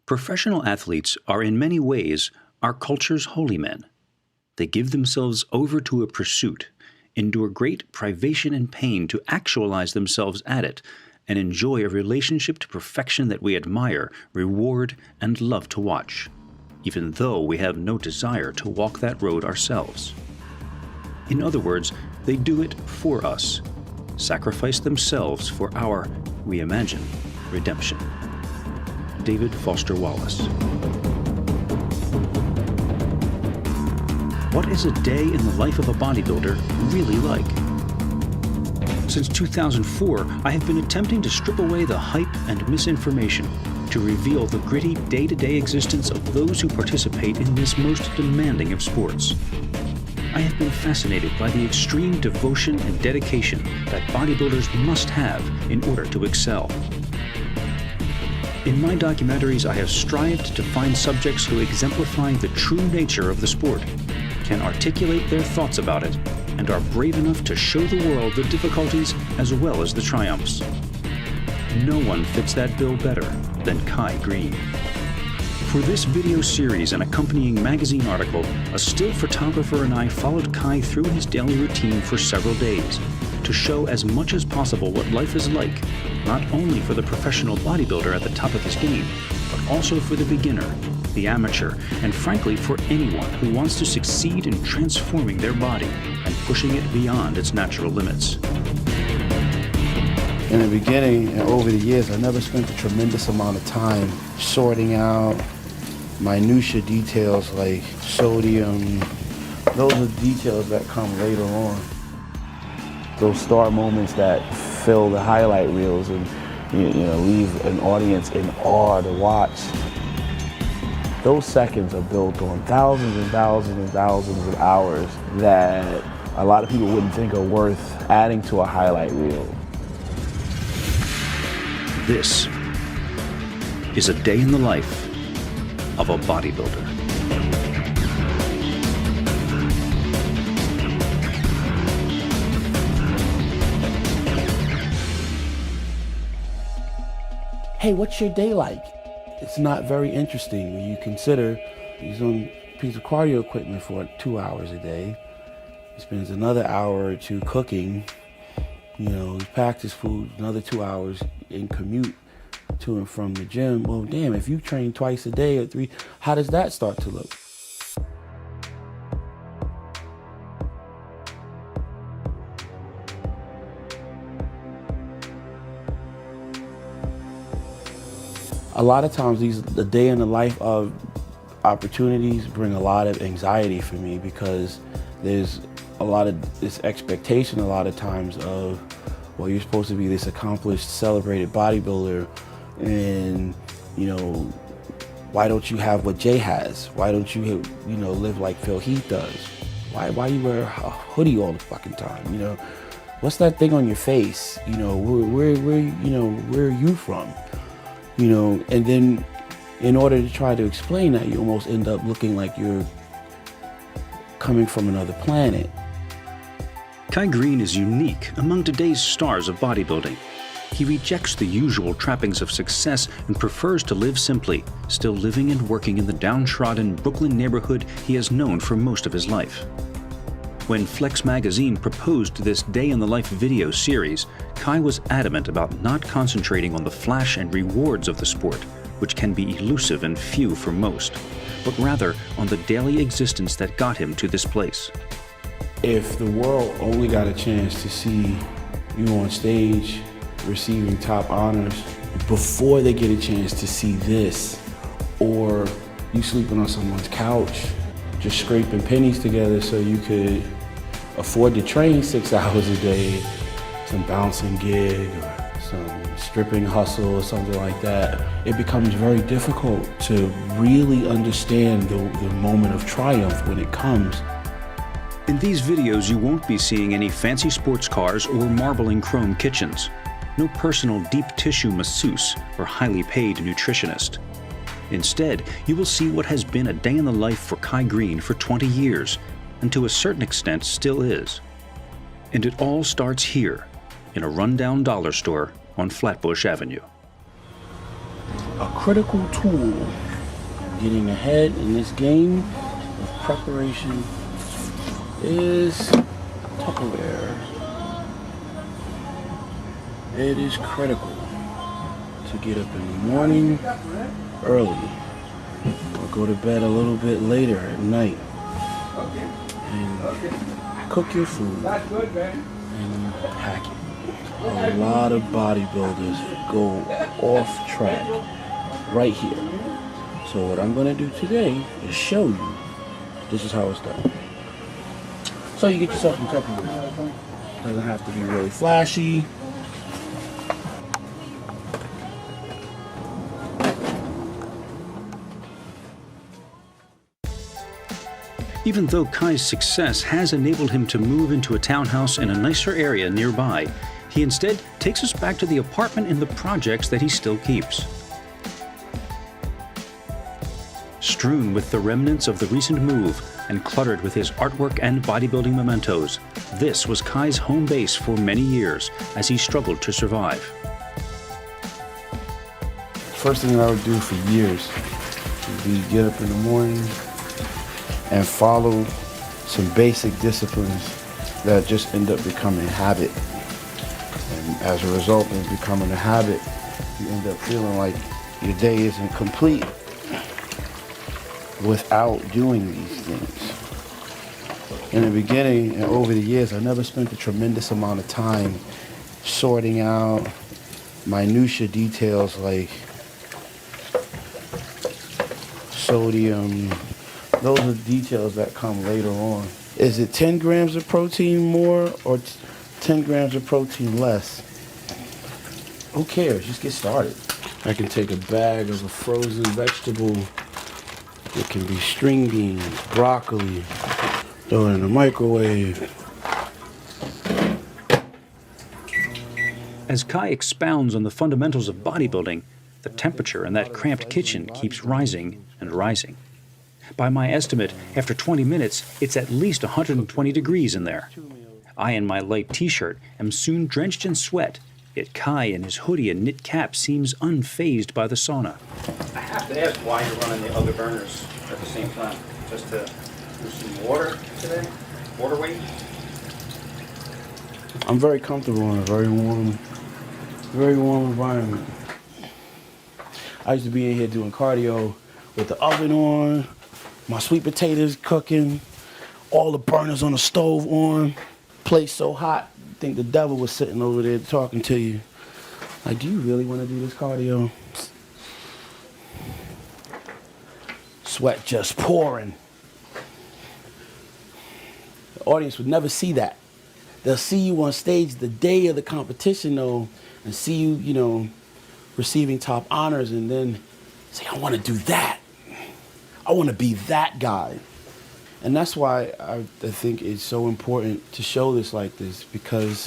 Professional athletes are in many ways our culture's holy men. They give themselves over to a pursuit, endure great privation and pain to actualize themselves at it, and enjoy a relationship to perfection that we admire, reward, and love to watch, even though we have no desire to walk that road ourselves. In other words, they do it for us, sacrifice themselves for our, we imagine, redemption. David Foster Wallace. What is a day in the life of a bodybuilder really like? Since 2004, I have been attempting to strip away the hype and misinformation to reveal the gritty day-to-day existence of those who participate in this most demanding of sports. I have been fascinated by the extreme devotion and dedication that bodybuilders must have in order to excel. In my documentaries, I have strived to find subjects who exemplify the true nature of the sport, can articulate their thoughts about it, and are brave enough to show the world the difficulties as well as the triumphs. No one fits that bill better than Kai Greene. For this video series and accompanying magazine article, a still photographer and I followed Kai through his daily routine for several days to show as much as possible what life is like, not only for the professional bodybuilder at the top of his game, but also for the beginner, the amateur, and frankly for anyone who wants to succeed in transforming their body and pushing it beyond its natural limits. In the beginning and over the years, I never spent a tremendous amount of time sorting out minutia details like sodium. Those are details that come later on. Those star moments that fill the highlight reels and leave an audience in awe to watch. Those seconds are built on thousands and thousands and thousands of hours that a lot of people wouldn't think are worth adding to a highlight reel. This is a day in the life of a bodybuilder. Hey, what's your day like? It's not very interesting when you consider he's on a piece of cardio equipment for 2 hours a day. He spends another hour or two cooking. He packs his food, another 2 hours and commute to and from the gym. Well, damn, if you train twice a day or three, how does that start to look? A lot of times the day in the life of opportunities bring a lot of anxiety for me because there's a lot of this expectation a lot of times of, well, you're supposed to be this accomplished, celebrated bodybuilder, and why don't you have what Jay has? Why don't you live like Phil Heath does? Why you wear a hoodie all the fucking time? What's that thing on your face? Where are you from? And then in order to try to explain that, you almost end up looking like you're coming from another planet. Kai Greene is unique among today's stars of bodybuilding. He rejects the usual trappings of success and prefers to live simply, still living and working in the downtrodden Brooklyn neighborhood he has known for most of his life. When Flex magazine proposed this Day in the Life video series, Kai was adamant about not concentrating on the flash and rewards of the sport, which can be elusive and few for most, but rather on the daily existence that got him to this place. If the world only got a chance to see you on stage receiving top honors before they get a chance to see this, or you sleeping on someone's couch, just scraping pennies together so you could afford to train 6 hours a day, some bouncing gig or some stripping hustle or something like that, it becomes very difficult to really understand the moment of triumph when it comes. In these videos, you won't be seeing any fancy sports cars or marbling chrome kitchens. No personal deep tissue masseuse or highly paid nutritionist. Instead, you will see what has been a day in the life for Kai Greene for 20 years, and to a certain extent still is. And it all starts here, in a rundown dollar store on Flatbush Avenue. a critical tool. Getting ahead in this game of preparation is Tupperware. It is critical to get up in the morning early or go to bed a little bit later at night and cook your food and pack it. A lot of bodybuilders go off track right here. So what I'm going to do today is show you this is how it's done. So you get yourself some Tupperware. Doesn't have to be really flashy. Even though Kai's success has enabled him to move into a townhouse in a nicer area nearby, he instead takes us back to the apartment in the projects that he still keeps. Strewn with the remnants of the recent move and cluttered with his artwork and bodybuilding mementos, this was Kai's home base for many years as he struggled to survive. First thing that I would do for years would be get up in the morning and follow some basic disciplines that just end up becoming habit. And as a result of becoming a habit, you end up feeling like your day isn't complete without doing these things. In the beginning and over the years, I never spent a tremendous amount of time sorting out minutia details like sodium. Those are details that come later on. Is it 10 grams of protein more or 10 grams of protein less? Who cares? Just get started. I can take a bag of a frozen vegetable. It can be string beans, broccoli, throw it in the microwave. As Kai expounds on the fundamentals of bodybuilding, the temperature in that cramped kitchen keeps rising and rising. By my estimate, after 20 minutes, it's at least 120 degrees in there. I, in my light t-shirt, am soon drenched in sweat, yet Kai in his hoodie and knit cap seems unfazed by the sauna. I have to ask why you're running the other burners at the same time. Just to do some water today? Water weight? I'm very comfortable in a very warm environment. I used to be in here doing cardio with the oven on, my sweet potatoes cooking, all the burners on the stove on, place so hot, I think the devil was sitting over there talking to you. Like, do you really want to do this cardio? Sweat just pouring. The audience would never see that. They'll see you on stage the day of the competition, though, and see you, you know, receiving top honors, and then say, I want to do that. I want to be that guy. And that's why I think it's so important to show this like this, because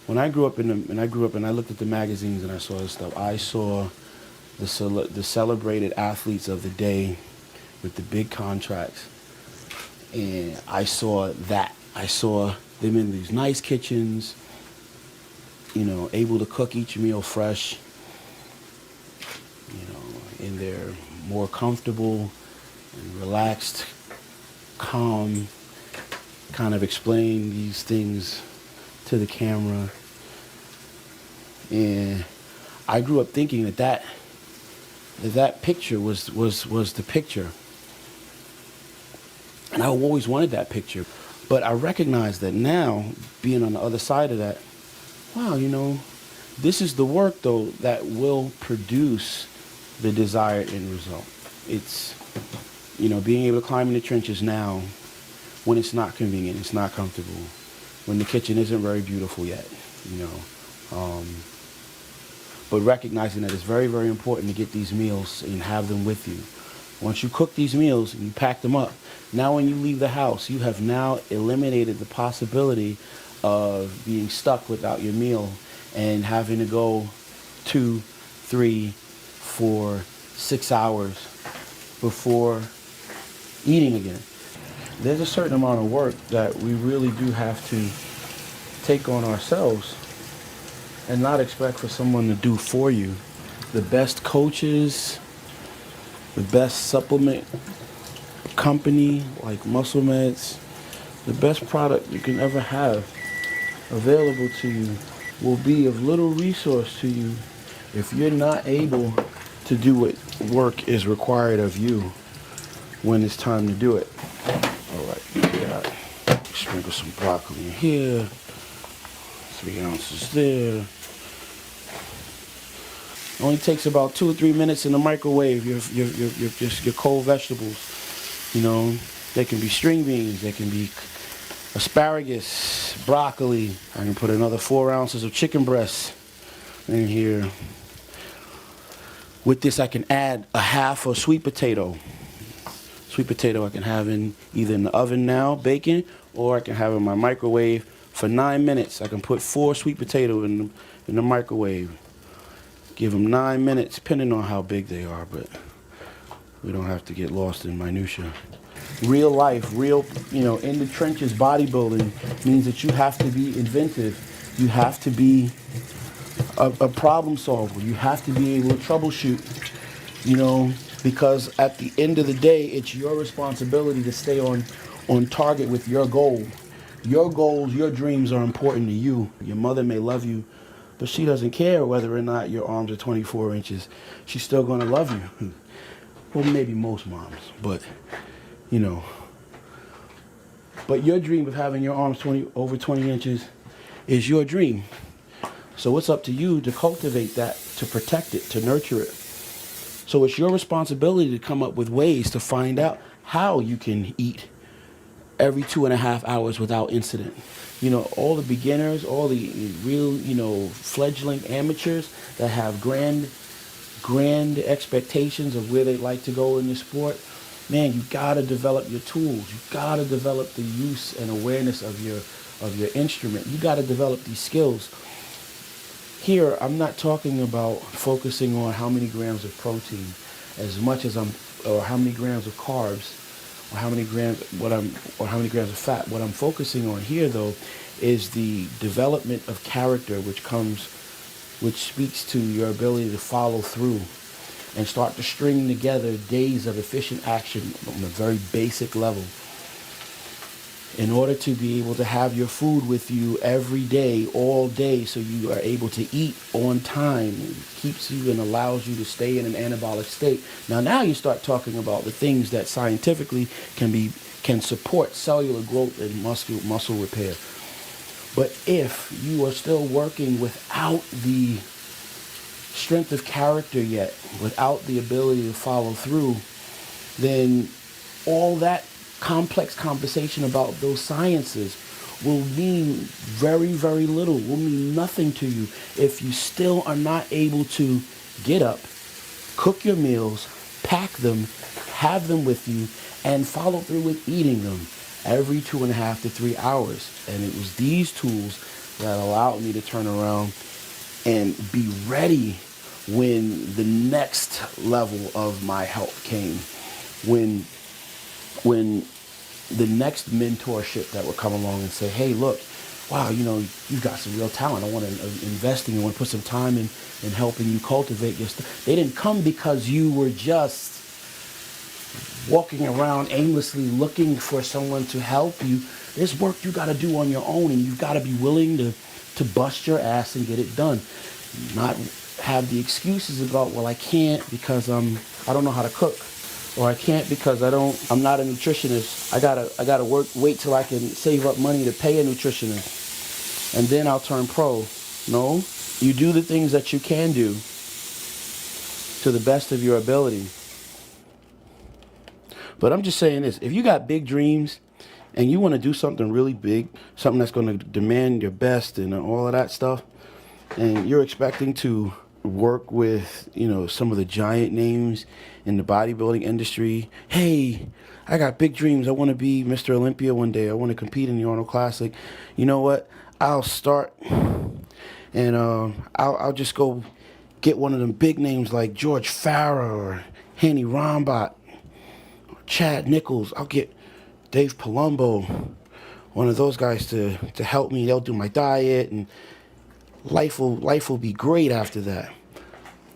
when I grew up and I looked at the magazines and I saw this stuff, I saw the celebrated athletes of the day with the big contracts, and I saw that. I saw them in these nice kitchens, you know, able to cook each meal fresh, you know, in their more comfortable and relaxed, calm, kind of explain these things to the camera. And I grew up thinking that picture was the picture. And I always wanted that picture. But I recognize that now, being on the other side of that, wow, you know, this is the work, though, that will produce the desired end result. It's, you know, being able to climb in the trenches now when it's not convenient, it's not comfortable, when the kitchen isn't very beautiful yet, you know. But recognizing that it's very, very important to get these meals and have them with you. Once you cook these meals and you pack them up, now when you leave the house, you have now eliminated the possibility of being stuck without your meal and having to go 2, 3, 4, 6 hours before eating again. There's a certain amount of work that we really do have to take on ourselves and not expect for someone to do for you. the best coaches, the best supplement company like Muscle Meds, the best product you can ever have available to you will be of little resource to you if you're not able to do what work is required of you when it's time to do it. All right, we got sprinkle some broccoli in here, 3 ounces there. Only takes about 2 or 3 minutes in the microwave. Your cold vegetables, you know, they can be string beans, they can be asparagus, broccoli. I can put another 4 ounces of chicken breast in here. With this, I can add a half a sweet potato. Sweet potato I can have either in the oven now, baking, or I can have in my microwave for 9 minutes. I can put 4 sweet potatoes in the microwave. Give them 9 minutes, depending on how big they are, but we don't have to get lost in minutia. Real life, in the trenches bodybuilding means that you have to be inventive. You have to be a problem solver. You have to be able to troubleshoot, because at the end of the day, it's your responsibility to stay on target with your goal. Your goals, your dreams are important to you. Your mother may love you, but she doesn't care whether or not your arms are 24 inches. She's still going to love you. Well, maybe most moms, but, But your dream of having your arms over 20 inches is your dream. So it's up to you to cultivate that, to protect it, to nurture it. So it's your responsibility to come up with ways to find out how you can eat every 2.5 hours without incident. All the beginners, all the real, fledgling amateurs that have grand expectations of where they'd like to go in the sport, man, you gotta develop your tools. You gotta develop the use and awareness of your instrument. You gotta develop these skills. Here, I'm not talking about focusing on how many grams of protein as much as or how many grams of carbs, or how many grams of fat. What I'm focusing on here, though, is the development of character, which speaks to your ability to follow through and start to string together days of efficient action on a very basic level. In order to be able to have your food with you every day, all day, so you are able to eat on time, it keeps you and allows you to stay in an anabolic state. Now you start talking about the things that scientifically can support cellular growth and muscle repair. But if you are still working without the strength of character yet, without the ability to follow through, then all that complex conversation about those sciences will mean very, very little, will mean nothing to you if you still are not able to get up, cook your meals, pack them, have them with you, and follow through with eating them every 2.5 to 3 hours. And it was these tools that allowed me to turn around and be ready when the next level of my health came, when the next mentorship that would come along and say, hey, look, wow, you've got some real talent. I want to invest in you. I want to put some time in helping you cultivate your stuff. They didn't come because you were just walking around aimlessly looking for someone to help you. There's work you got to do on your own, and you've got to be willing to bust your ass and get it done. Not have the excuses about, well, I can't because I don't know how to cook, or I can't because I'm not a nutritionist. I gotta wait till I can save up money to pay a nutritionist, and then I'll turn pro. No, you do the things that you can do to the best of your ability. But I'm just saying this: if you got big dreams and you want to do something really big, something that's going to demand your best and all of that stuff, and you're expecting to work with, some of the giant names in the bodybuilding industry. Hey, I got big dreams. I want to be Mr. Olympia one day. I want to compete in the Arnold Classic. You know what? I'll start and I'll just go get one of them big names like George Farah or Hanny Rombot or Chad Nichols. I'll get Dave Palumbo, one of those guys to help me. They'll do my diet, and life will be great after that.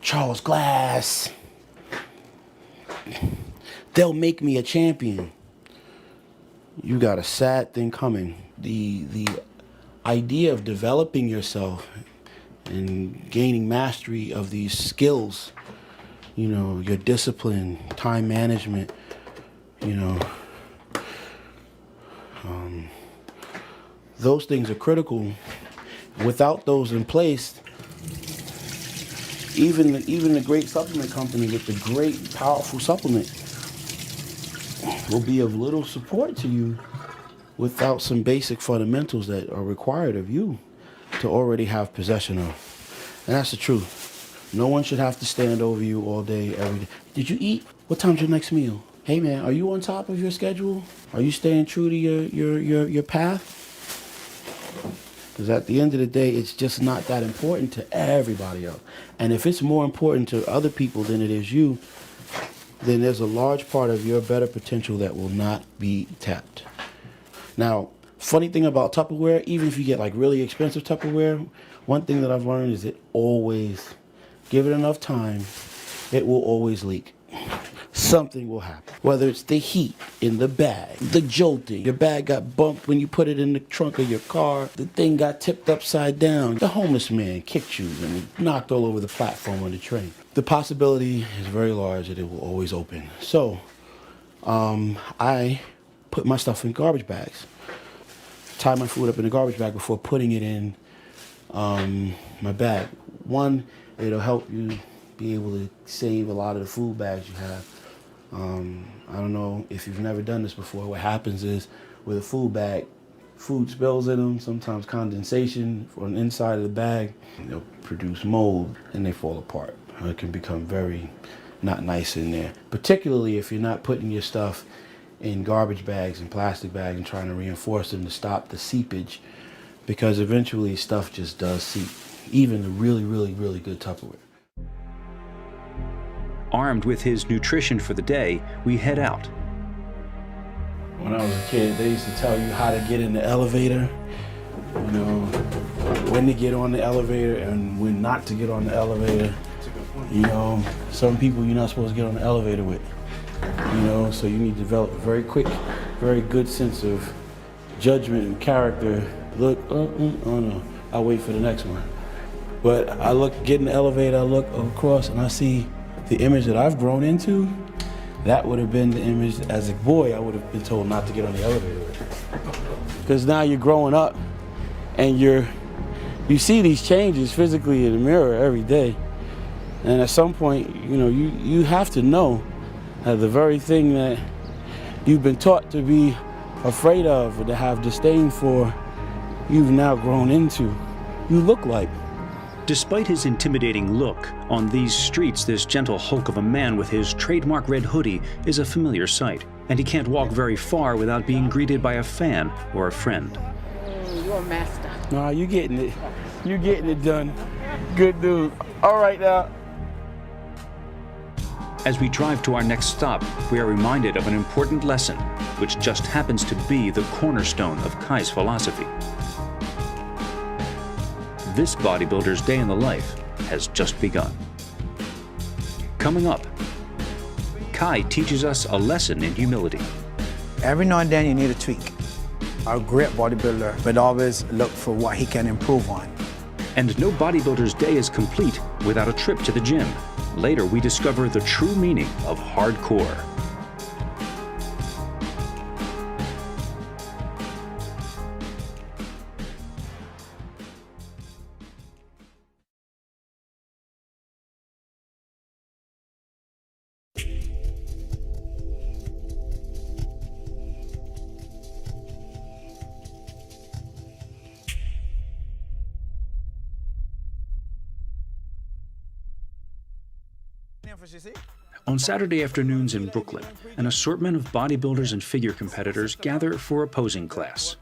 Charles Glass. They'll make me a champion. You got a sad thing coming. The idea of developing yourself and gaining mastery of these skills, you know, your discipline, time management, you know, those things are critical. Without those in place, even the great supplement company with the great powerful supplement will be of little support to you without some basic fundamentals that are required of you to already have possession of. And that's the truth. No one should have to stand over you all day, every day. Did you eat? What time's your next meal? Hey man, are you on top of your schedule? Are you staying true to your path? Because at the end of the day, it's just not that important to everybody else. And if it's more important to other people than it is you, then there's a large part of your better potential that will not be tapped. Now, funny thing about Tupperware, even if you get like really expensive Tupperware, one thing that I've learned is it always, give it enough time, it will always leak. Something will happen. Whether it's the heat in the bag, the jolting, your bag got bumped when you put it in the trunk of your car, the thing got tipped upside down, the homeless man kicked you and knocked all over the platform on the train. The possibility is very large that it will always open. So, I put my stuff in garbage bags. Tie my food up in a garbage bag before putting it in my bag. One, it'll help you be able to save a lot of the food bags you have. I don't know if you've never done this before. What happens is with a food bag, food spills in them, sometimes condensation on the inside of the bag. They'll produce mold and they fall apart. It can become very not nice in there, particularly if you're not putting your stuff in garbage bags and plastic bags and trying to reinforce them to stop the seepage, because eventually stuff just does seep, even the really, really, really good Tupperware. Armed with his nutrition for the day, we head out. When I was a kid, they used to tell you how to get in the elevator, you know, when to get on the elevator and when not to get on the elevator. You know, some people you're not supposed to get on the elevator with, you know, so you need to develop a very quick, very good sense of judgment and character. Look, oh no, I'll wait for the next one. But I get in the elevator, I look across and I see the image that I've grown into. That would have been the image as a boy I would have been told not to get on the elevator with. Because now you're growing up and you see these changes physically in the mirror every day. And at some point, you know, you have to know that the very thing that you've been taught to be afraid of or to have disdain for, you've now grown into. You look like. Despite his intimidating look, on these streets, this gentle hulk of a man with his trademark red hoodie is a familiar sight, and he can't walk very far without being greeted by a fan or a friend. You're a master. Nah, you getting it. You getting it done. Good dude. All right now. As we drive to our next stop, we are reminded of an important lesson, which just happens to be the cornerstone of Kai's philosophy. This bodybuilder's day in the life has just begun. Coming up, Kai teaches us a lesson in humility. Every now and then you need a tweak. A great bodybuilder would always look for what he can improve on. And no bodybuilder's day is complete without a trip to the gym. Later, we discover the true meaning of hardcore. On Saturday afternoons in Brooklyn, an assortment of bodybuilders and figure competitors gather for a posing class.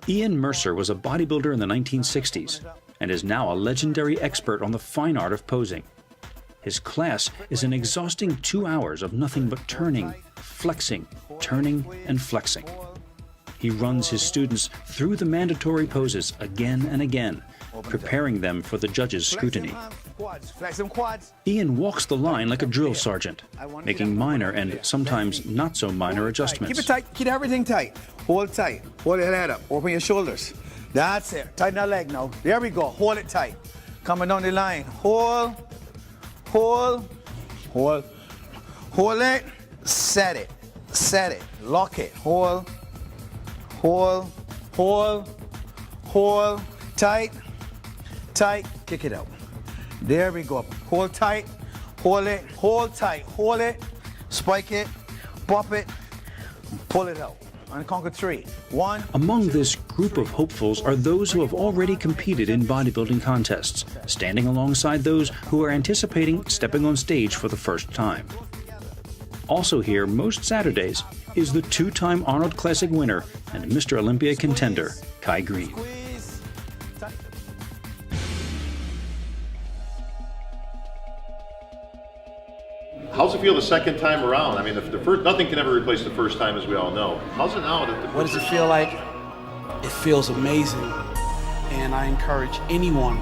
Ian Mercer was a bodybuilder in the 1960s and is now a legendary expert on the fine art of posing. His class is an exhausting 2 hours of nothing but turning, flexing, turning, and flexing. He runs his students through the mandatory poses again and again, preparing them for the judges' scrutiny. Quads, flex them quads. Ian walks the line like a drill sergeant, making minor and sometimes not so minor adjustments. Keep it tight, keep everything tight. Hold tight, hold your head up, open your shoulders. That's it, tighten that leg now. There we go, hold it tight. Coming down the line, hold, hold, hold, hold it, set it, lock it, hold, hold, hold, hold, tight, tight, kick it out. There we go. Hold tight, hold it, hold tight, hold it, spike it, pop it, pull it out. And conquer 3. 1. Among this group of hopefuls are those who have already competed in bodybuilding contests, standing alongside those who are anticipating stepping on stage for the first time. Also here most Saturdays is the 2-time Arnold Classic winner and Mr. Olympia contender, Kai Greene. Squeeze. Tight. How's it feel the second time around? I mean, the first, nothing can ever replace the first time, as we all know. How's it now? What does it feel like? It feels amazing. And I encourage anyone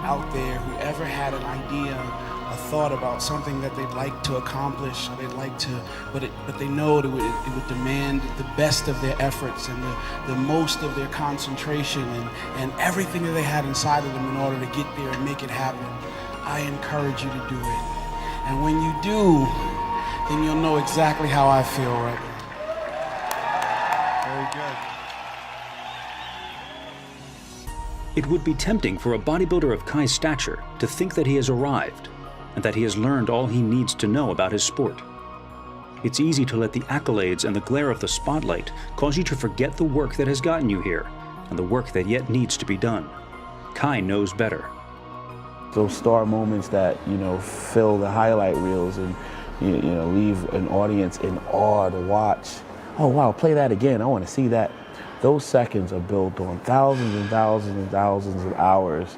out there who ever had an idea, a thought about something that they'd like to accomplish, they'd like to, but they know it would demand the best of their efforts and the most of their concentration and everything that they had inside of them in order to get there and make it happen. I encourage you to do it. And when you do, then you'll know exactly how I feel right now. Very good. It would be tempting for a bodybuilder of Kai's stature to think that he has arrived and that he has learned all he needs to know about his sport. It's easy to let the accolades and the glare of the spotlight cause you to forget the work that has gotten you here and the work that yet needs to be done. Kai knows better. Those star moments that, fill the highlight reels and, leave an audience in awe to watch. Oh, wow, play that again. I want to see that. Those seconds are built on thousands and thousands and thousands of hours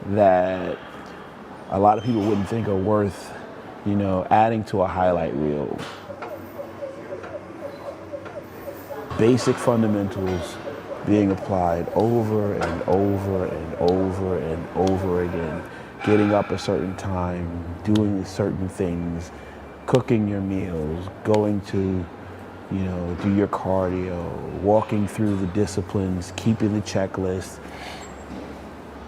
that a lot of people wouldn't think are worth, adding to a highlight reel. Basic fundamentals being applied over and over and over and over again. Getting up a certain time, doing certain things, cooking your meals, going to, do your cardio, walking through the disciplines, keeping the checklist,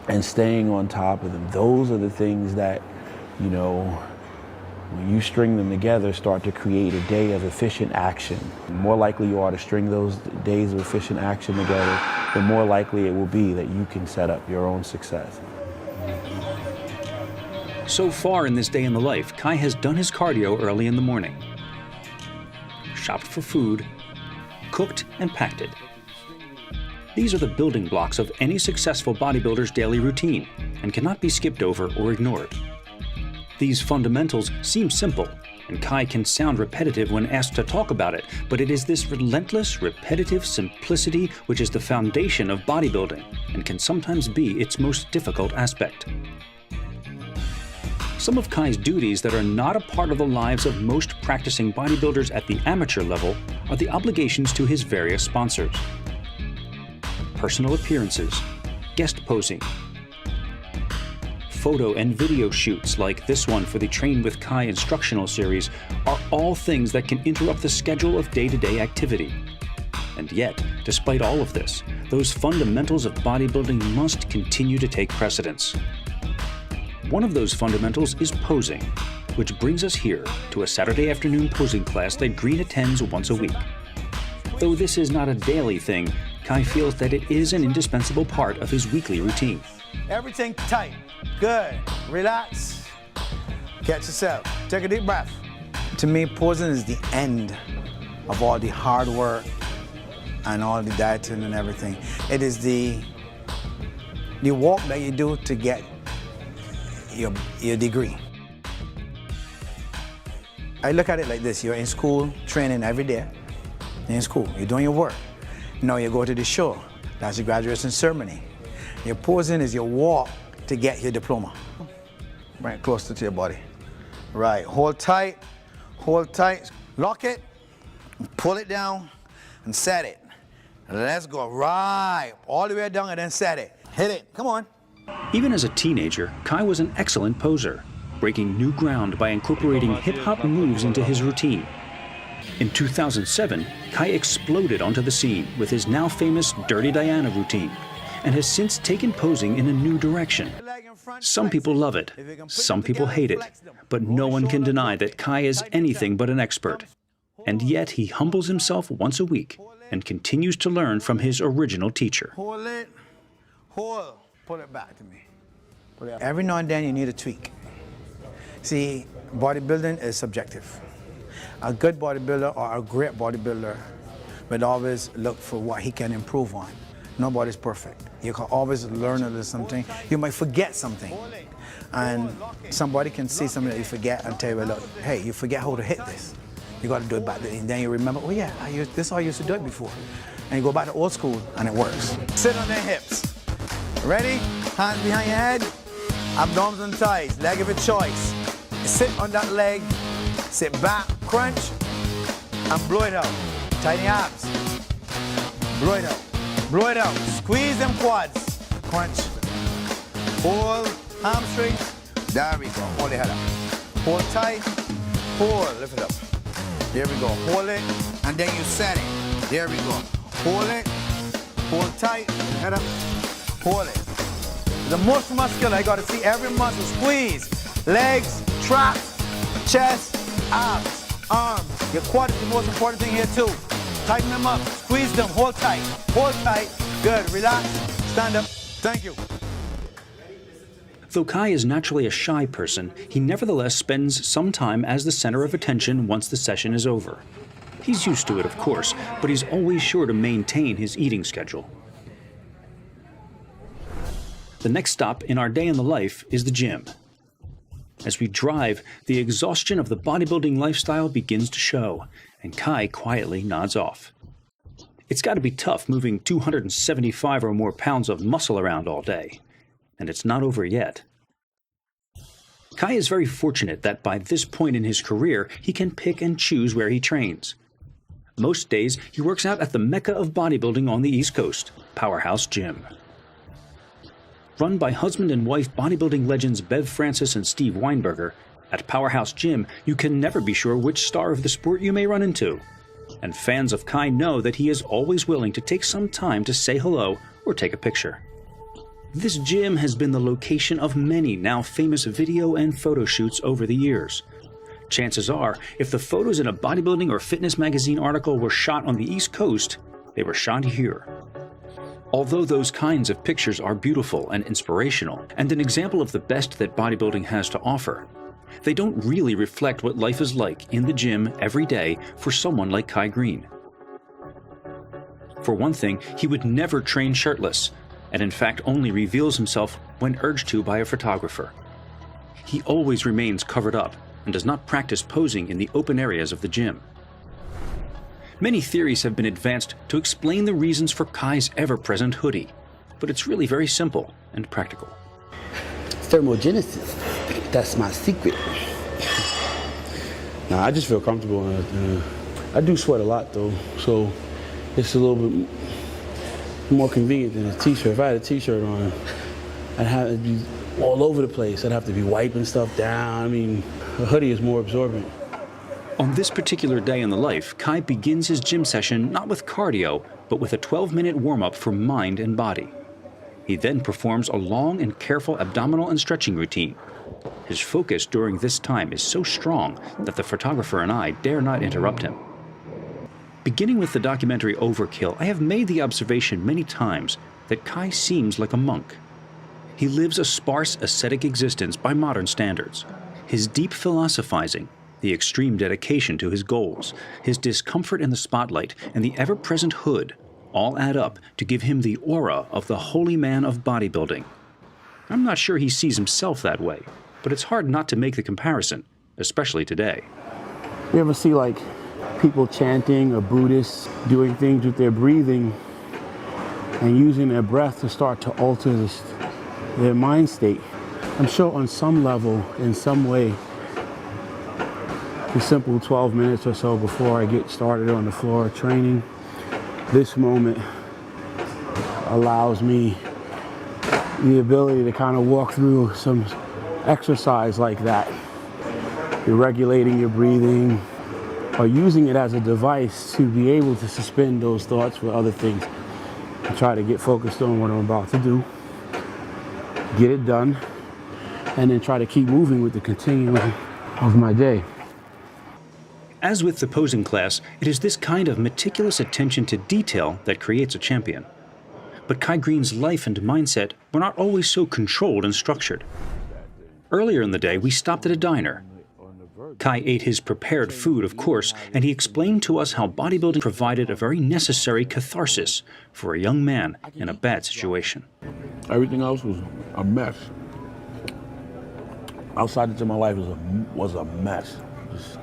and staying on top of them. Those are the things that, when you string them together, start to create a day of efficient action. The more likely you are to string those days of efficient action together, the more likely it will be that you can set up your own success. So far in this day in the life, Kai has done his cardio early in the morning, shopped for food, cooked and packed it. These are the building blocks of any successful bodybuilder's daily routine and cannot be skipped over or ignored. These fundamentals seem simple, and Kai can sound repetitive when asked to talk about it, but it is this relentless, repetitive simplicity which is the foundation of bodybuilding and can sometimes be its most difficult aspect. Some of Kai's duties that are not a part of the lives of most practicing bodybuilders at the amateur level are the obligations to his various sponsors. Personal appearances, guest posing, photo and video shoots like this one for the Train with Kai instructional series are all things that can interrupt the schedule of day-to-day activity. And yet, despite all of this, those fundamentals of bodybuilding must continue to take precedence. One of those fundamentals is posing, which brings us here to a Saturday afternoon posing class that Greene attends once a week. Though this is not a daily thing, Kai feels that it is an indispensable part of his weekly routine. Everything tight. Good. Relax. Catch yourself. Take a deep breath. To me, posing is the end of all the hard work and all the dieting and everything. It is the walk that you do to get your degree. I look at it like this. You're in school, training every day. You're in school, you're doing your work. Now you go to the show. That's your graduation ceremony. Your posing is your walk to get your diploma. Bring it closer to your body. Right, hold tight, lock it, pull it down, and set it. Let's go, right, all the way down and then set it. Hit it, come on. Even as a teenager, Kai was an excellent poser, breaking new ground by incorporating hip-hop moves into his routine. In 2007, Kai exploded onto the scene with his now famous Dirty Diana routine, and has since taken posing in a new direction. Some people love it, some people hate it, but no one can deny that Kai is anything but an expert. And yet he humbles himself once a week and continues to learn from his original teacher. Hold it, hold, pull it back to me. Every now and then you need a tweak. See, bodybuilding is subjective. A good bodybuilder or a great bodybuilder would always look for what he can improve on. Nobody's perfect. You can always learn a little something. You might forget something. And somebody can see something that you forget and tell you, look, hey, you forget how to hit this. You got to do it back then. And then you remember, oh yeah, this is how I used to do it before. And you go back to old school and it works. Sit on their hips. Ready? Hands behind your head. Abdominals and thighs. Leg of your choice. Sit on that leg. Sit back, crunch, and blow it out. Tighten your abs. Blow it out. Blow it out. Squeeze them quads. Crunch. Hold. Hamstring. There we go. Hold your head up. Hold tight. Hold. Lift it up. There we go. Hold it. And then you set it. There we go. Hold it. Hold tight. Head up. Hold it. The most muscular. I got to see every muscle. Squeeze. Legs. Traps. Chest. Abs. Arms. Your quad is the most important thing here too. Tighten them up. Squeeze them. Hold tight. Hold tight. Good. Relax. Stand up. Thank you. Though Kai is naturally a shy person, he nevertheless spends some time as the center of attention once the session is over. He's used to it, of course, but he's always sure to maintain his eating schedule. The next stop in our day in the life is the gym. As we drive, the exhaustion of the bodybuilding lifestyle begins to show, and Kai quietly nods off. It's got to be tough moving 275 or more pounds of muscle around all day. And it's not over yet. Kai is very fortunate that by this point in his career, he can pick and choose where he trains. Most days, he works out at the mecca of bodybuilding on the East Coast, Powerhouse Gym. Run by husband and wife bodybuilding legends Bev Francis and Steve Weinberger, at Powerhouse Gym, you can never be sure which star of the sport you may run into. And fans of Kai know that he is always willing to take some time to say hello or take a picture. This gym has been the location of many now famous video and photo shoots over the years. Chances are, if the photos in a bodybuilding or fitness magazine article were shot on the East Coast, they were shot here. Although those kinds of pictures are beautiful and inspirational, and an example of the best that bodybuilding has to offer, they don't really reflect what life is like in the gym every day for someone like Kai Greene. For one thing, he would never train shirtless, and in fact only reveals himself when urged to by a photographer. He always remains covered up and does not practice posing in the open areas of the gym. Many theories have been advanced to explain the reasons for Kai's ever-present hoodie, but it's really very simple and practical. Thermogenesis, that's my secret. Nah, I just feel comfortable. I do sweat a lot though, so it's a little bit more convenient than a t-shirt. If I had a t-shirt on, I'd have to be all over the place. I'd have to be wiping stuff down. I mean, a hoodie is more absorbent. On this particular day in the life, Kai begins his gym session not with cardio, but with a 12-minute warm-up for mind and body. He then performs a long and careful abdominal and stretching routine. His focus during this time is so strong that the photographer and I dare not interrupt him. Beginning with the documentary Overkill, I have made the observation many times that Kai seems like a monk. He lives a sparse, ascetic existence by modern standards. His deep philosophizing, the extreme dedication to his goals, his discomfort in the spotlight, and the ever-present hood all add up to give him the aura of the holy man of bodybuilding. I'm not sure he sees himself that way, but it's hard not to make the comparison, especially today. You ever see like people chanting or Buddhists doing things with their breathing and using their breath to start to alter their mind state? I'm sure on some level, in some way, the simple 12 minutes or so before I get started on the floor training, this moment allows me the ability to kind of walk through some exercise like that. You're regulating your breathing or using it as a device to be able to suspend those thoughts for other things and try to get focused on what I'm about to do, get it done, and then try to keep moving with the continuum of my day. As with the posing class, it is this kind of meticulous attention to detail that creates a champion. But Kai Greene's life and mindset were not always so controlled and structured. Earlier in the day, we stopped at a diner. Kai ate his prepared food, of course, and he explained to us how bodybuilding provided a very necessary catharsis for a young man in a bad situation. Everything else was a mess. Outside the gym, my life was a mess. Just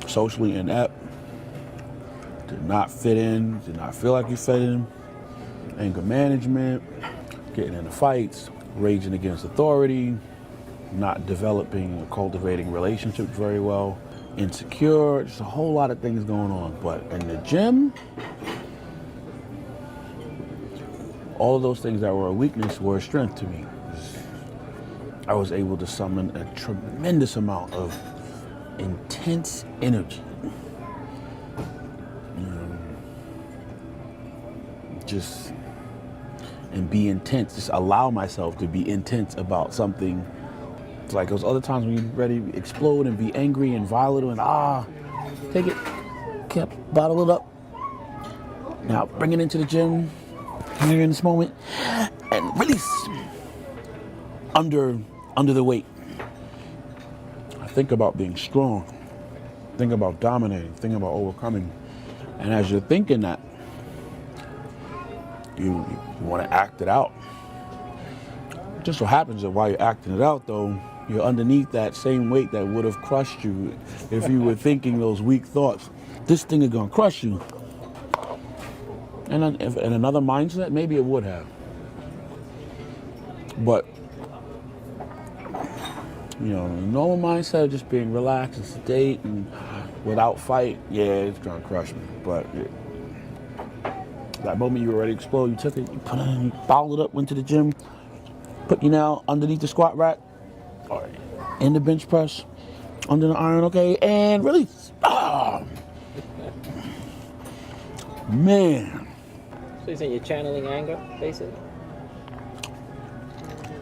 socially inept, did not fit in, did not feel like you fit in. Anger management, getting into fights, raging against authority, not developing or cultivating relationships very well, insecure, just a whole lot of things going on. But in the gym, all of those things that were a weakness were a strength to me. I was able to summon a tremendous amount of intense energy. And be intense, just allow myself to be intense about something. It's like those other times when you're ready to explode and be angry and violent and take it, kept bottle it up. Now bring it into the gym, here in this moment, and release under the weight. I think about being strong, think about dominating, think about overcoming. And as you're thinking that, you want to act it out. It just so happens that while you're acting it out, though, you're underneath that same weight that would have crushed you if you were thinking those weak thoughts. This thing is going to crush you. And if in another mindset, maybe it would have. But, normal mindset of just being relaxed and sedate and without fight, yeah, it's going to crush me. But that moment you were ready to explode, you took it, you put it in, you fouled it up, went to the gym, put you now underneath the squat rack, or in the bench press, under the iron, okay, and release. Man. So you're saying you're channeling anger, basically?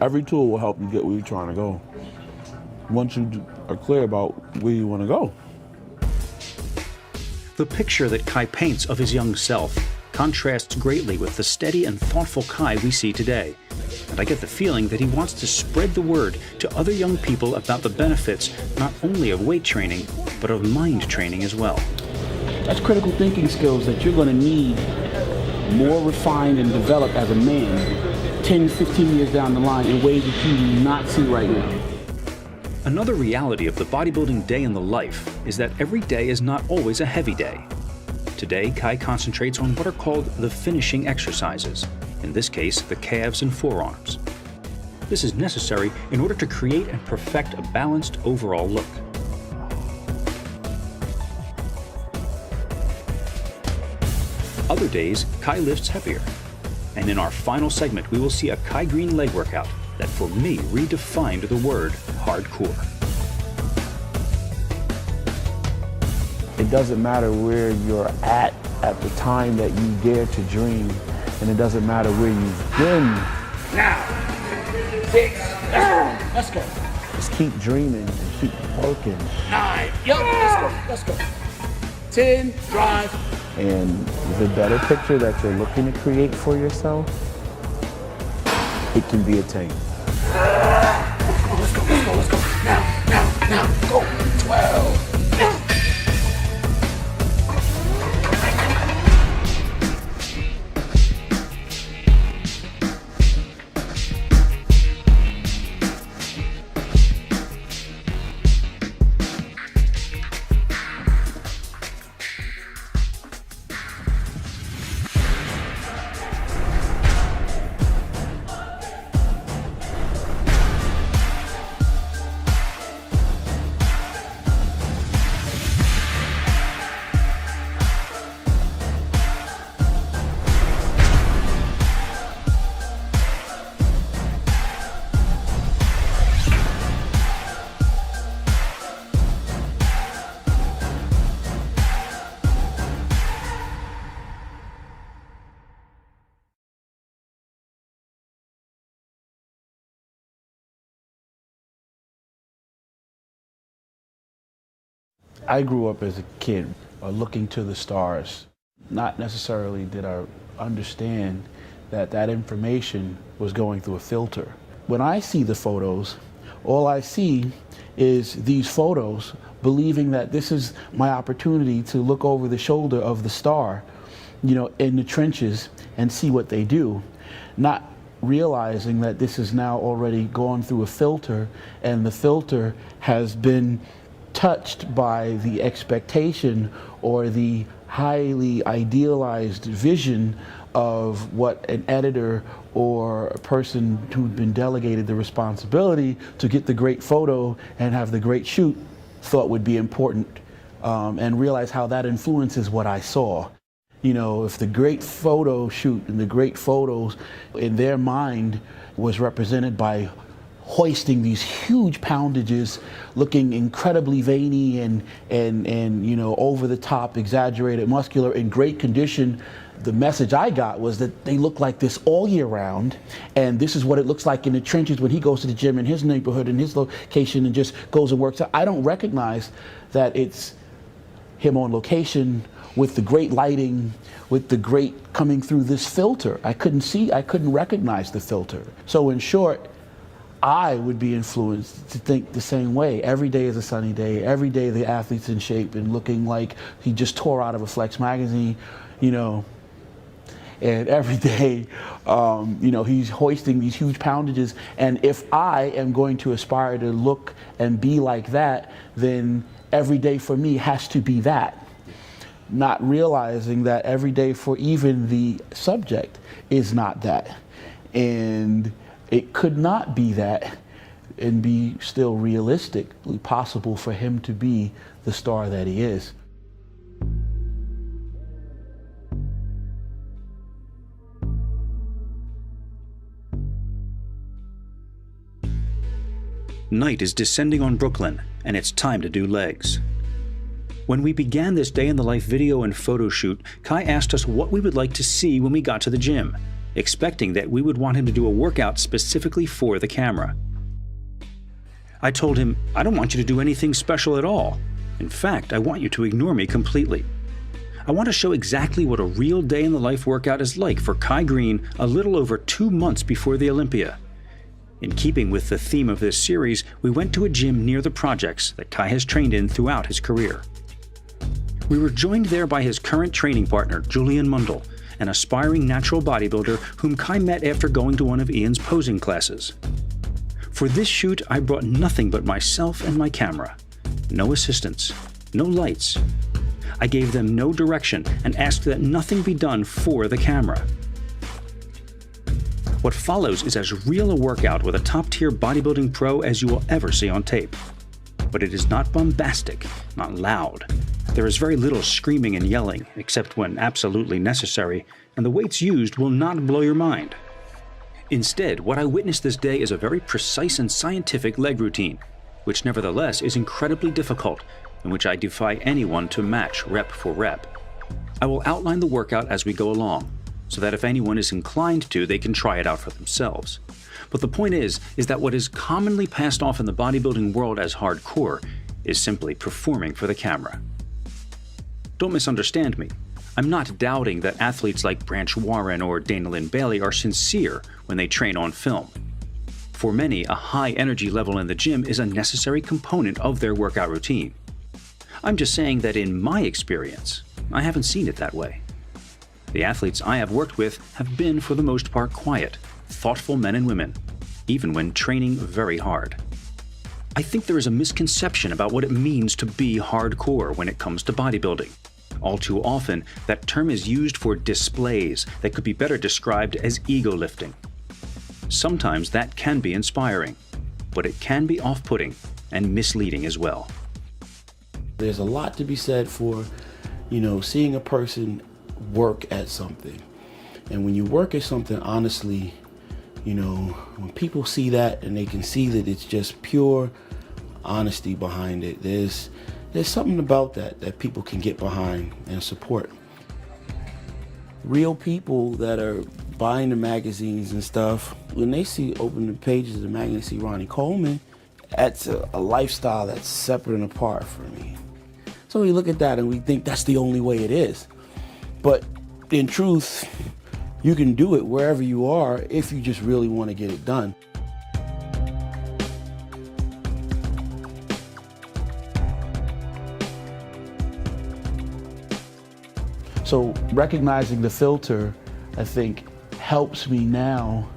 Every tool will help you get where you're trying to go. Once you are clear about where you want to go. The picture that Kai paints of his young self contrasts greatly with the steady and thoughtful Kai we see today. And I get the feeling that he wants to spread the word to other young people about the benefits not only of weight training, but of mind training as well. That's critical thinking skills that you're going to need more refined and developed as a man 10, 15 years down the line in ways that you do not see right now. Another reality of the bodybuilding day in the life is that every day is not always a heavy day. Today, Kai concentrates on what are called the finishing exercises, in this case, the calves and forearms. This is necessary in order to create and perfect a balanced overall look. Other days, Kai lifts heavier. And in our final segment, we will see a Kai Greene leg workout that for me redefined the word hardcore. It doesn't matter where you're at the time that you dare to dream, and it doesn't matter where you've been. Now, 6, let's go. Just keep dreaming and keep working. 9, let's go. 10, drive. And the better picture that you're looking to create for yourself, it can be attained. Let's go. Now, go. 12. I grew up as a kid looking to the stars. Not necessarily did I understand that that information was going through a filter. When I see the photos, all I see is these photos, believing that this is my opportunity to look over the shoulder of the star, you know, in the trenches and see what they do. Not realizing that this is now already gone through a filter, and the filter has been touched by the expectation or the highly idealized vision of what an editor or a person who'd been delegated the responsibility to get the great photo and have the great shoot thought would be important, and realize how that influences what I saw. You know, if the great photo shoot and the great photos in their mind was represented by hoisting these huge poundages, looking incredibly veiny and you know, over the top, exaggerated, muscular, in great condition, the message I got was that they look like this all year round, and this is what it looks like in the trenches when he goes to the gym in his neighborhood, in his location, and just goes and works out. I don't recognize that it's him on location with the great lighting, with the great coming through this filter. I couldn't recognize the filter. So in short, I would be influenced to think the same way. Every day is a sunny day. Every day the athlete's in shape and looking like he just tore out of a Flex magazine, you know. And every day, you know, he's hoisting these huge poundages. And if I am going to aspire to look and be like that, then every day for me has to be that. Not realizing that every day for even the subject is not that. And it could not be that and be still realistically possible for him to be the star that he is. Night is descending on Brooklyn, and it's time to do legs. When we began this day in the life video and photo shoot, Kai asked us what we would like to see when we got to the gym, expecting that we would want him to do a workout specifically for the camera. I told him, I don't want you to do anything special at all. In fact, I want you to ignore me completely. I want to show exactly what a real day in the life workout is like for Kai Greene a little over 2 months before the Olympia. In keeping with the theme of this series, we went to a gym near the projects that Kai has trained in throughout his career. We were joined there by his current training partner, Julian Mundell, an aspiring natural bodybuilder whom Kai met after going to one of Ian's posing classes. For this shoot, I brought nothing but myself and my camera. No assistants, no lights. I gave them no direction and asked that nothing be done for the camera. What follows is as real a workout with a top-tier bodybuilding pro as you will ever see on tape. But it is not bombastic, not loud. There is very little screaming and yelling, except when absolutely necessary, and the weights used will not blow your mind. Instead, what I witnessed this day is a very precise and scientific leg routine, which nevertheless is incredibly difficult, and which I defy anyone to match rep for rep. I will outline the workout as we go along, so that if anyone is inclined to, they can try it out for themselves. But the point is that what is commonly passed off in the bodybuilding world as hardcore is simply performing for the camera. Don't misunderstand me. I'm not doubting that athletes like Branch Warren or Dana Lynn Bailey are sincere when they train on film. For many, a high energy level in the gym is a necessary component of their workout routine. I'm just saying that in my experience, I haven't seen it that way. The athletes I have worked with have been, for the most part, quiet, thoughtful men and women, even when training very hard. I think there is a misconception about what it means to be hardcore when it comes to bodybuilding. All too often, that term is used for displays that could be better described as ego lifting. Sometimes that can be inspiring, but it can be off-putting and misleading as well. There's a lot to be said for, you know, seeing a person work at something. And when you work at something honestly, you know, when people see that and they can see that it's just pure honesty behind it, there's something about that people can get behind and support. Real people that are buying the magazines and stuff, when they open the pages of the magazine, see Ronnie Coleman, that's a lifestyle that's separate and apart from me. So we look at that and we think that's the only way it is. But in truth, you can do it wherever you are if you just really want to get it done. So recognizing the filter, I think, helps me now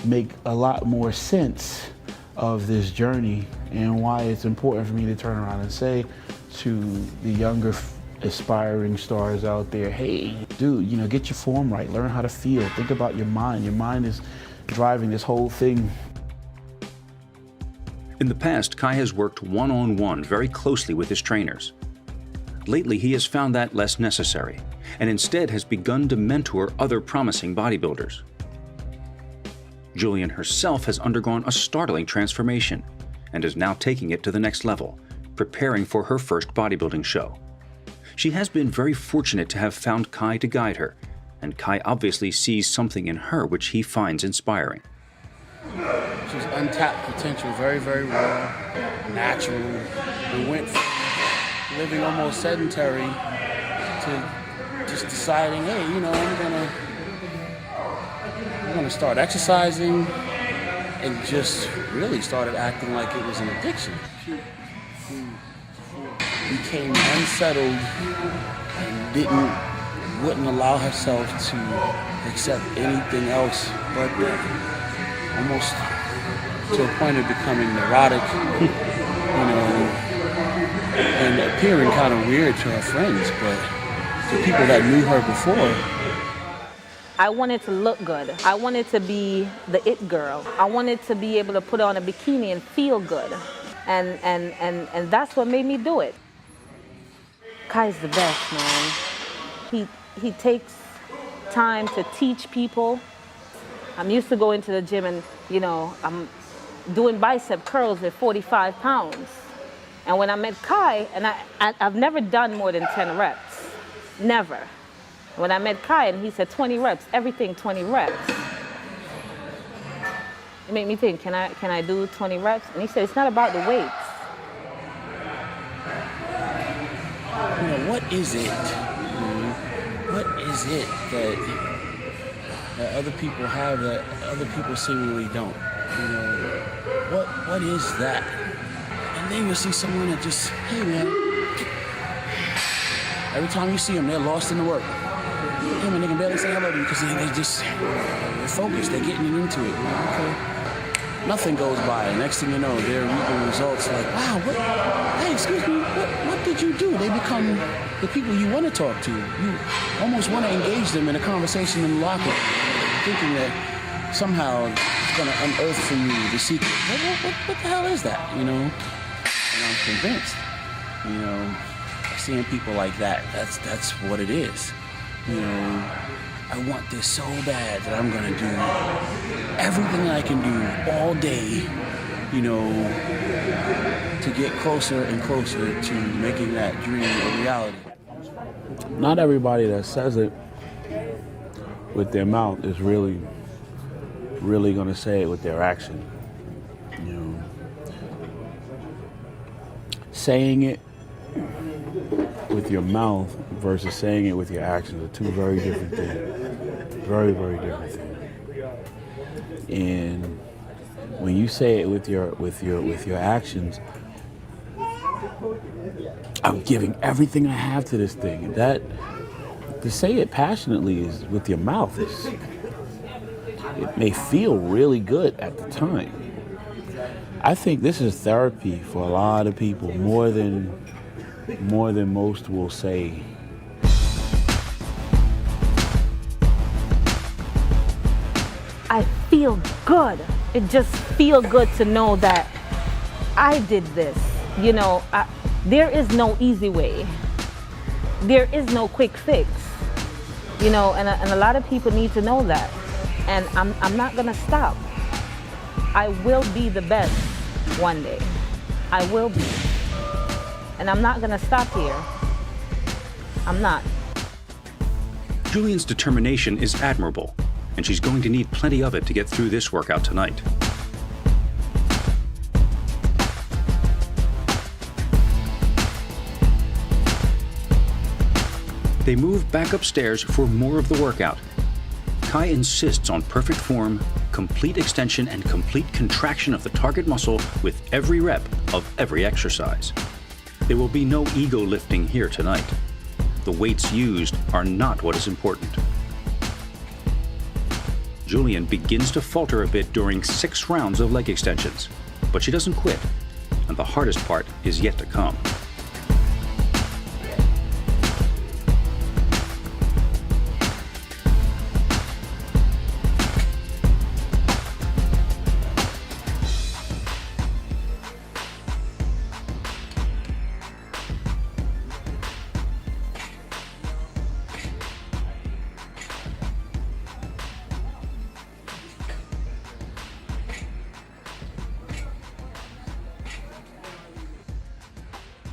make a lot more sense of this journey and why it's important for me to turn around and say to the younger aspiring stars out there, hey, dude, you know, get your form right, learn how to feel, think about your mind. Your mind is driving this whole thing. In the past, Kai has worked one-on-one very closely with his trainers. Lately, he has found that less necessary and instead has begun to mentor other promising bodybuilders. Julian herself has undergone a startling transformation and is now taking it to the next level, preparing for her first bodybuilding show. She has been very fortunate to have found Kai to guide her, and Kai obviously sees something in her which he finds inspiring. She's untapped potential, very, very raw, natural. We went from living almost sedentary to just deciding, hey, you know, I'm gonna start exercising, and just really started acting like it was an addiction. She became unsettled and wouldn't allow herself to accept anything else but that. Almost to a point of becoming neurotic, you know, and appearing kind of weird to her friends, but to people that knew her before. I wanted to look good. I wanted to be the it girl. I wanted to be able to put on a bikini and feel good. And that's what made me do it. Kai's the best, man. He takes time to teach people. I'm used to going to the gym and, you know, I'm doing bicep curls with 45 pounds. And when I met Kai, and I've never done more than 10 reps, never. When I met Kai and he said 20 reps, everything 20 reps. It made me think, can I do 20 reps? And he said, it's not about the weights. You know, what is it? What is it that other people have that other people seemingly don't? You know, what is that? And then you see someone that just, hey man, every time you see them, they're lost in the work. Hey man, they can barely say hello to you because they're focused, they're getting into it. Okay. Nothing goes by, and next thing you know, they're reaping results like, wow, hey, excuse me, what did you do? They become the people you want to talk to. You almost want to engage them in a conversation in the locker, thinking that somehow it's going to unearth for you the secret. What the hell is that, you know? And I'm convinced, you know, seeing people like that, that's what it is. You know, I want this so bad that I'm gonna do everything I can do all day, you know, to get closer and closer to making that dream a reality. Not everybody that says it with their mouth is really gonna say it with their action. You know, saying it with your mouth versus saying it with your actions are two very different things. Very, very different things. And when you say it with your actions, I'm giving everything I have to this thing. That to say it passionately is with your mouth. It may feel really good at the time. I think this is therapy for a lot of people, more than most will say. I feel good. It just feels good to know that I did this. You know, there is no easy way. There is no quick fix. You know, and a lot of people need to know that. And I'm not gonna stop. I will be the best one day. I will be. And I'm not gonna stop here. I'm not. Julian's determination is admirable, and she's going to need plenty of it to get through this workout tonight. They move back upstairs for more of the workout. Kai insists on perfect form, complete extension, and complete contraction of the target muscle with every rep of every exercise. There will be no ego lifting here tonight. The weights used are not what is important. Julian begins to falter a bit during 6 rounds of leg extensions, but she doesn't quit, and the hardest part is yet to come.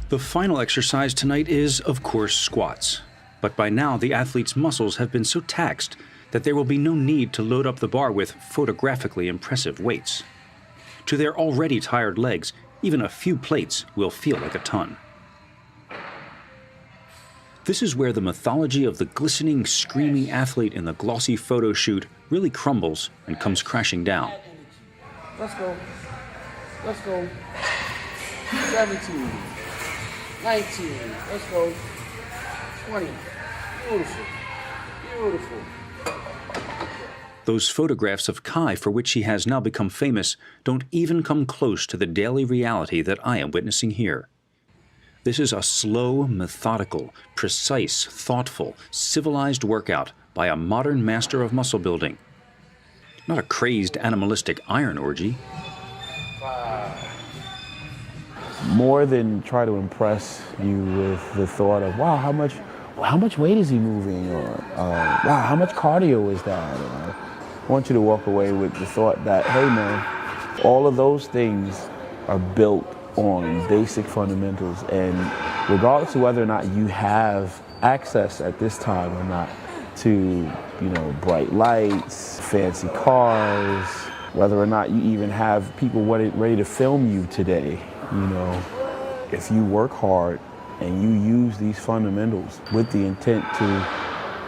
The final exercise tonight is, of course, squats. But by now, the athlete's muscles have been so taxed that there will be no need to load up the bar with photographically impressive weights. To their already tired legs, even a few plates will feel like a ton. This is where the mythology of the glistening, screaming athlete in the glossy photo shoot really crumbles and comes crashing down. Let's go. Let's go. 17. 19, let's go. 20, beautiful, beautiful. Those photographs of Kai, for which he has now become famous, don't even come close to the daily reality that I am witnessing here. This is a slow, methodical, precise, thoughtful, civilized workout by a modern master of muscle building. Not a crazed, animalistic iron orgy. More than try to impress you with the thought of, wow, how much weight is he moving? Or, wow, how much cardio is that? Or, I want you to walk away with the thought that, hey man, all of those things are built on basic fundamentals. And regardless of whether or not you have access at this time or not to, bright lights, fancy cars, whether or not you even have people ready to film you today, if you work hard and you use these fundamentals with the intent to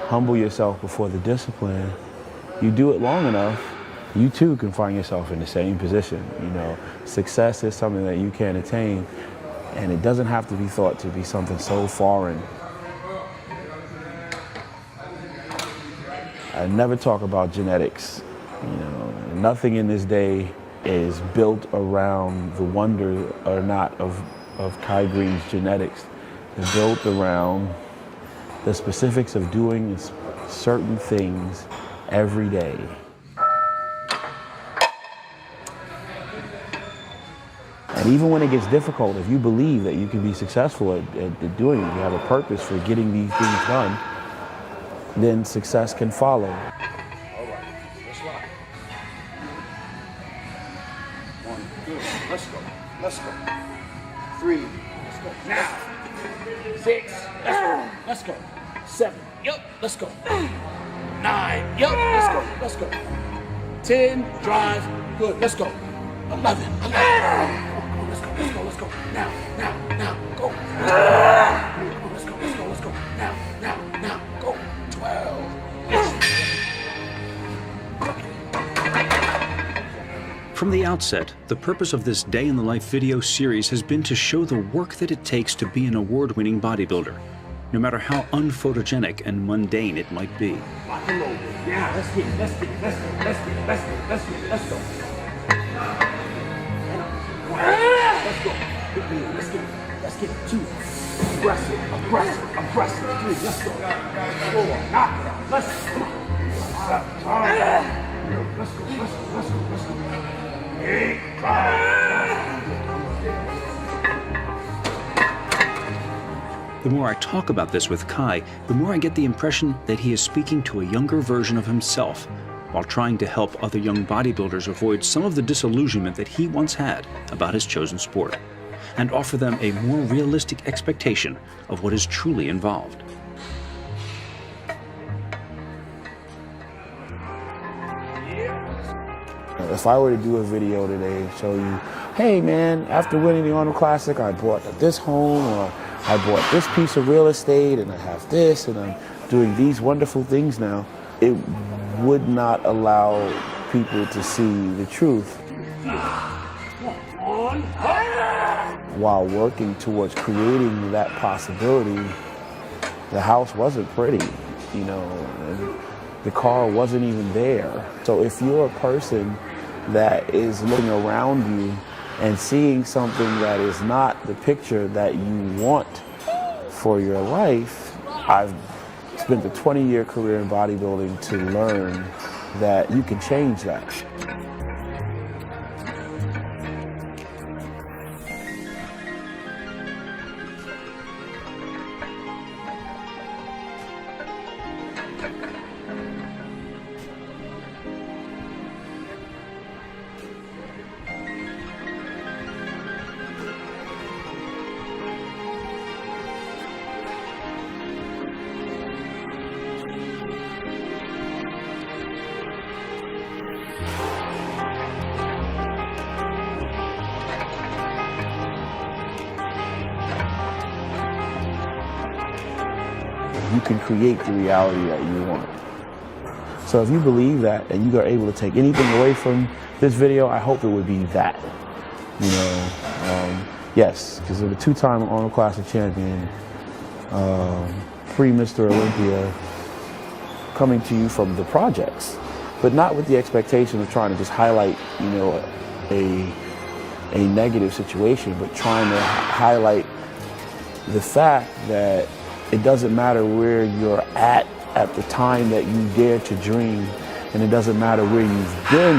humble yourself before the discipline, you do it long enough, you too can find yourself in the same position. Success is something that you can attain, and it doesn't have to be thought to be something so foreign. I never talk about genetics. Nothing in this day is built around the wonder or not of Kai Greene's genetics. They're built around the specifics of doing certain things every day. And even when it gets difficult, if you believe that you can be successful at doing it, you have a purpose for getting these things done, then success can follow. All right, let's rock. 1, 2, let's go. Let's go. 3, let's go. Now. 6, let's go. 7, yep, let's go. 9, yep, let's go. Let's go. 10, drive, good, let's go. 11, let's go, let's go, let's go. Now, go. Let's go. Now, go. 12. From the outset, the purpose of this Day in the Life video series has been to show the work that it takes to be an award-winning bodybuilder, no matter how unphotogenic and mundane it might be. Lock and load. Yeah, let's get it. Let's go. Let's get it. 2. Aggressive. 3. Let's go. 4. Knock it out. Let's go. Let's go. 8. The more I talk about this with Kai, the more I get the impression that he is speaking to a younger version of himself, while trying to help other young bodybuilders avoid some of the disillusionment that he once had about his chosen sport, and offer them a more realistic expectation of what is truly involved. If I were to do a video today and show you, hey man, after winning the Arnold Classic, I brought this home, or I bought this piece of real estate and I have this and I'm doing these wonderful things now, it would not allow people to see the truth. While working towards creating that possibility, the house wasn't pretty, you know, and the car wasn't even there. So if you're a person that is looking around you and seeing something that is not the picture that you want for your life, I've spent a 20-year career in bodybuilding to learn that you can change that. You can create the reality that you want. So if you believe that and you are able to take anything away from this video, I hope it would be that. You know, yes, because I'm a two-time Arnold Classic champion, pre-Mr. Olympia, coming to you from the projects, but not with the expectation of trying to just highlight, you know, a negative situation, but trying to highlight the fact that it doesn't matter where you're at the time that you dare to dream, and it doesn't matter where you've been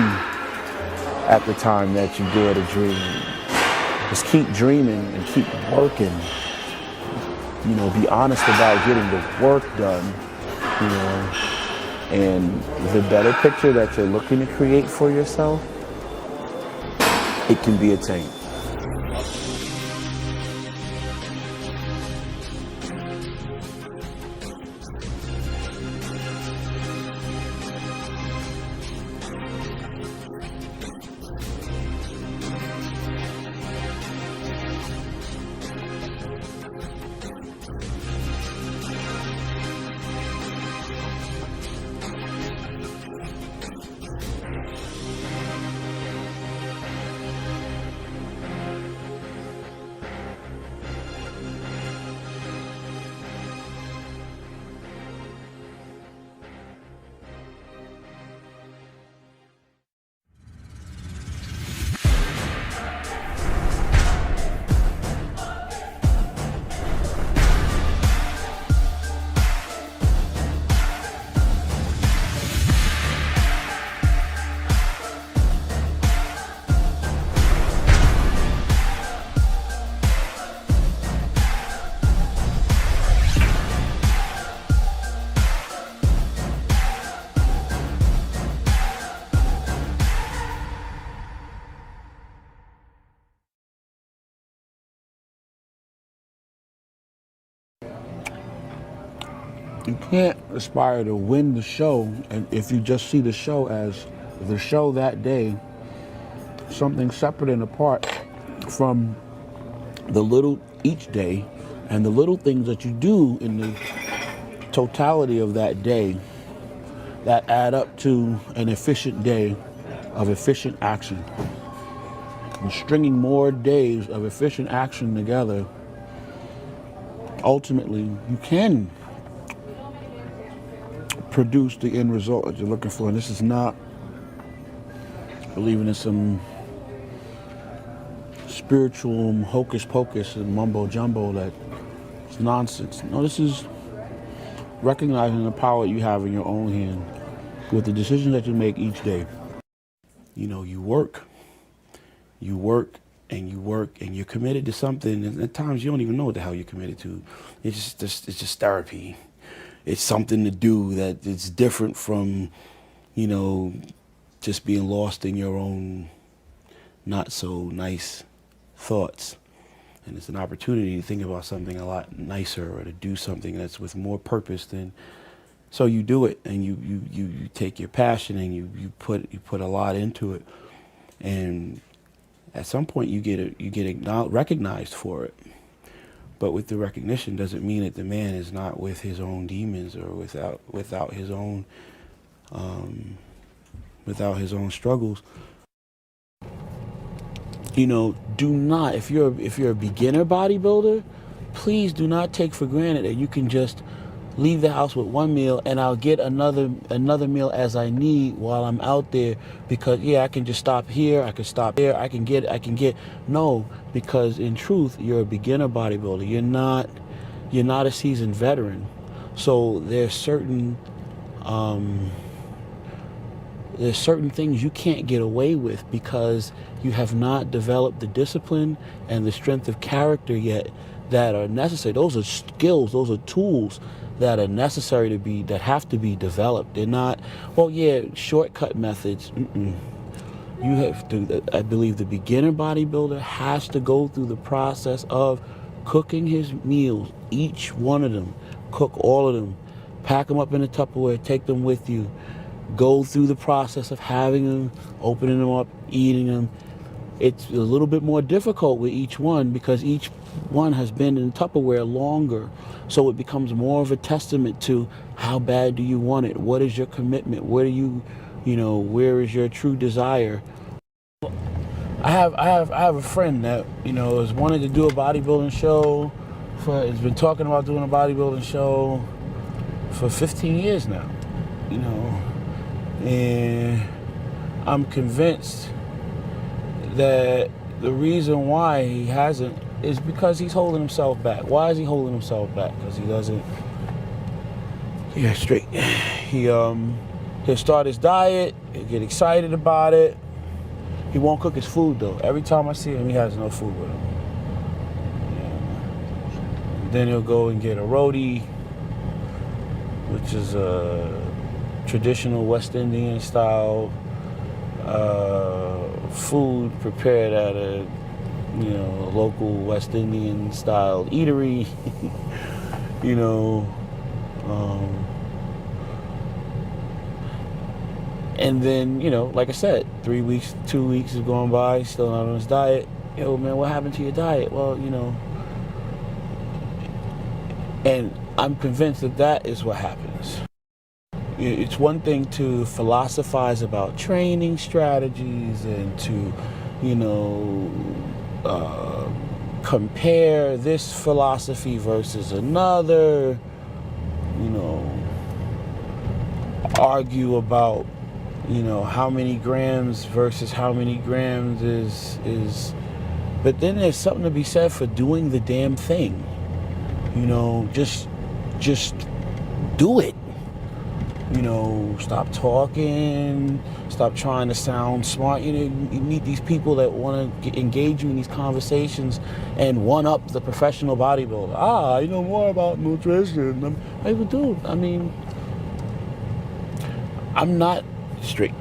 at the time that you dare to dream. Just keep dreaming and keep working. You know, be honest about getting the work done, you know, and the better picture that you're looking to create for yourself, it can be attained. You can't aspire to win the show, and if you just see the show as the show that day, something separate and apart from the little each day and the little things that you do in the totality of that day that add up to an efficient day of efficient action. And stringing more days of efficient action together, ultimately you can produce the end result that you're looking for. And this is not believing in some spiritual hocus pocus and mumbo jumbo that it's nonsense. No, this is recognizing the power you have in your own hand with the decisions that you make each day. You know, you work and you're committed to something, and at times you don't even know what the hell you're committed to. It's just therapy. It's something to do that it's different from, you know, just being lost in your own not so nice thoughts. And it's an opportunity to think about something a lot nicer or to do something that's with more purpose than. So you do it, and you take your passion and you put a lot into it, and at some point you get recognized for it. But with the recognition doesn't mean that the man is not with his own demons or without his own struggles. You know, do not, if you're a beginner bodybuilder, please do not take for granted that you can just leave the house with one meal and I'll get another meal as I need while I'm out there, because I can just stop here, I can stop there, I can get. No, because in truth, you're a beginner bodybuilder. You're not a seasoned veteran. So there's certain things you can't get away with because you have not developed the discipline and the strength of character yet that are necessary. Those are skills, those are tools that are necessary that have to be developed. They're not, shortcut methods. You have to, I believe the beginner bodybuilder has to go through the process of cooking his meals, each one of them, cook all of them, pack them up in a Tupperware, take them with you, go through the process of having them, opening them up, eating them. It's a little bit more difficult with each one because each one has been in Tupperware longer. So it becomes more of a testament to how bad do you want it? What is your commitment? Where is your true desire? I have a friend that, has wanted to do a bodybuilding show has been talking about doing a bodybuilding show for 15 years now, and I'm convinced that the reason why he hasn't is because he's holding himself back. Why is he holding himself back? Because he doesn't, straight. He'll start his diet, he'll get excited about it. He won't cook his food though. Every time I see him, he has no food with him. Then he'll go and get a roti, which is a traditional West Indian style food prepared at a local West Indian style eatery. And then, like I said, 3 weeks, 2 weeks is going by, still not on his diet. Yo, man, what happened to your diet? Well, and I'm convinced that is what happens. It's one thing to philosophize about training strategies and to, compare this philosophy versus another, argue about, how many grams versus how many grams is, but then there's something to be said for doing the damn thing. Just do it. Stop talking, stop trying to sound smart. You meet these people that want to engage you in these conversations and one-up the professional bodybuilder. I know more about nutrition. I'm not straight.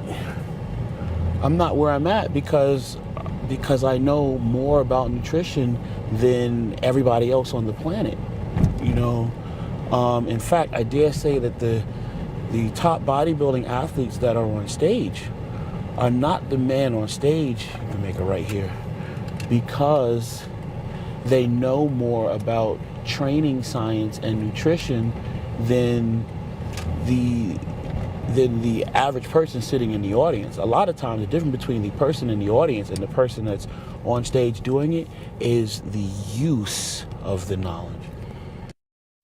I'm not where I'm at because I know more about nutrition than everybody else on the planet. In fact, I dare say that the top bodybuilding athletes that are on stage are not the man on stage, you can make it right here, because they know more about training science and nutrition than the average person sitting in the audience. A lot of times the difference between the person in the audience and the person that's on stage doing it is the use of the knowledge.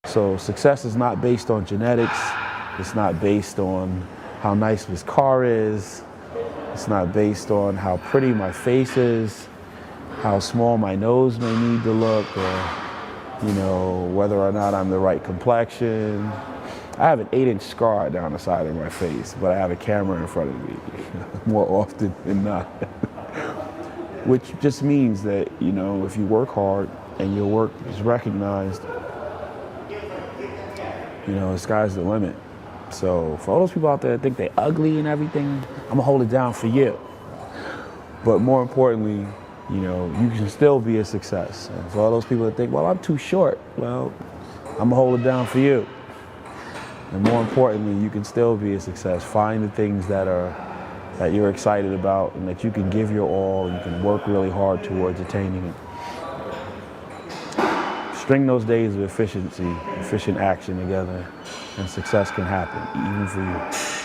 So success is not based on genetics. It's not based on how nice his car is. It's not based on how pretty my face is, how small my nose may need to look, or, whether or not I'm the right complexion. I have an 8-inch scar down the side of my face, but I have a camera in front of me more often than not. Which just means that, if you work hard and your work is recognized, the sky's the limit. So for all those people out there that think they're ugly and everything, I'm gonna hold it down for you. But more importantly, you can still be a success. And for all those people that think, well, I'm too short, well, I'm gonna hold it down for you. And more importantly, you can still be a success. Find the things that you're excited about and that you can give your all and you can work really hard towards attaining it. String those days of efficient action together, and success can happen, even for you.